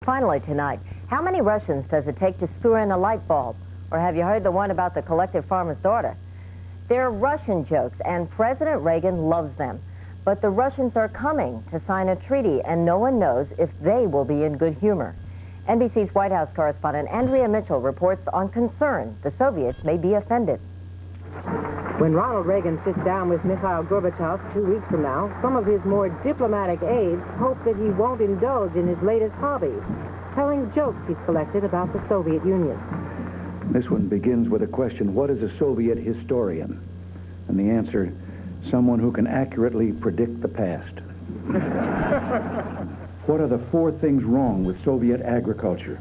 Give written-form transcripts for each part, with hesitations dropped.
Finally tonight, how many Russians does it take to screw in a light bulb? Or have you heard the one about the collective farmer's daughter? They're Russian jokes, and President Reagan loves them. But the Russians are coming to sign a treaty, and no one knows if they will be in good humor. NBC's White House correspondent Andrea Mitchell reports on concern the Soviets may be offended. When Ronald Reagan sits down with Mikhail Gorbachev 2 weeks from now, some of his more diplomatic aides hope that he won't indulge in his latest hobby, telling jokes he's collected about the Soviet Union. This one begins with a question: what is a Soviet historian? And the answer: someone who can accurately predict the past. What are the 4 things wrong with Soviet agriculture?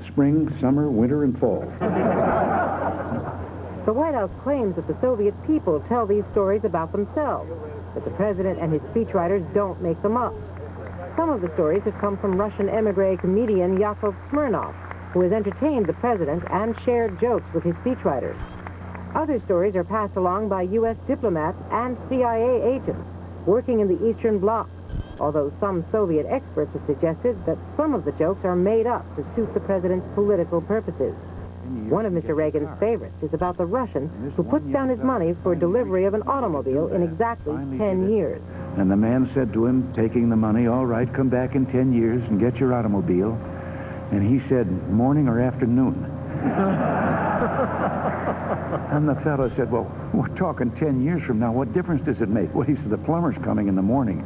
Spring, summer, winter, and fall. The White House claims that the Soviet people tell these stories about themselves, but the president and his speechwriters don't make them up. Some of the stories have come from Russian emigre comedian Yakov Smirnov, who has entertained the president and shared jokes with his speechwriters. Other stories are passed along by U.S. diplomats and CIA agents working in the Eastern Bloc, although some Soviet experts have suggested that some of the jokes are made up to suit the president's political purposes. One of Mr. Reagan's favorites is about the Russian who puts down his money for delivery of an automobile in exactly 10 years. And the man said to him, taking the money, "All right, come back in 10 years and get your automobile." And he said, "Morning or afternoon?" And the fellow said, "Well, we're talking 10 years from now. What difference does it make?" Well, he said, "The plumber's coming in the morning."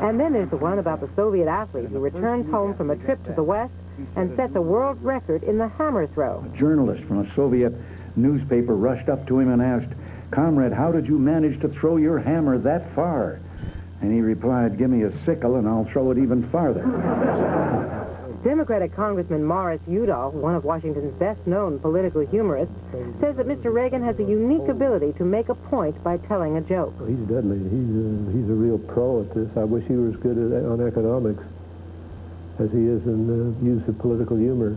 And then there's the one about the Soviet athlete who returns home from a trip to the West and sets a world record in the hammer throw. A journalist from a Soviet newspaper rushed up to him and asked, "Comrade, how did you manage to throw your hammer that far?" And he replied, "Give me a sickle and I'll throw it even farther." Democratic Congressman Morris Udall, one of Washington's best-known political humorists, says that Mr. Reagan has a unique ability to make a point by telling a joke. He's deadly. He's a real pro at this. I wish he were as good on economics as he is in the use of political humor.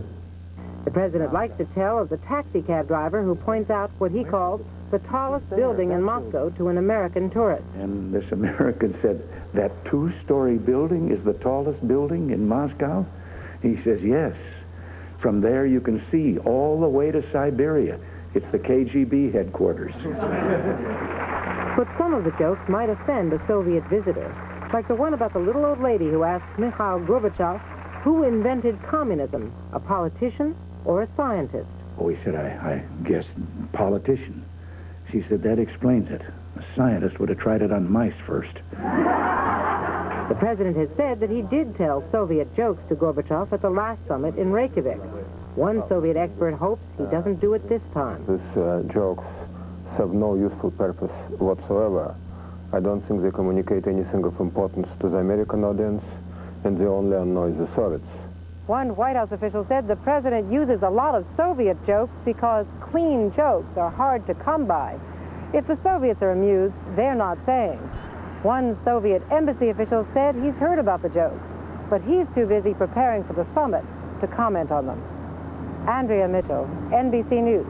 The president likes to tell of the taxi cab driver who points out what he calls the tallest building in Moscow to an American tourist. And this American said, "That 2-story building is the tallest building in Moscow?" He says, "Yes. From there you can see all the way to Siberia. It's the KGB headquarters." But some of the jokes might offend a Soviet visitor, like the one about the little old lady who asked Mikhail Gorbachev who invented communism, a politician or a scientist. Oh, he said, I guess politician. She said, "That explains it. A scientist would have tried it on mice first." The president has said that he did tell Soviet jokes to Gorbachev at the last summit in Reykjavik. One Soviet expert hopes he doesn't do it this time. These jokes serve no useful purpose whatsoever. I don't think they communicate anything of importance to the American audience, and they only annoy the Soviets. One White House official said the president uses a lot of Soviet jokes because clean jokes are hard to come by. If the Soviets are amused, they're not saying. One Soviet embassy official said he's heard about the jokes, but he's too busy preparing for the summit to comment on them. Andrea Mitchell, NBC News.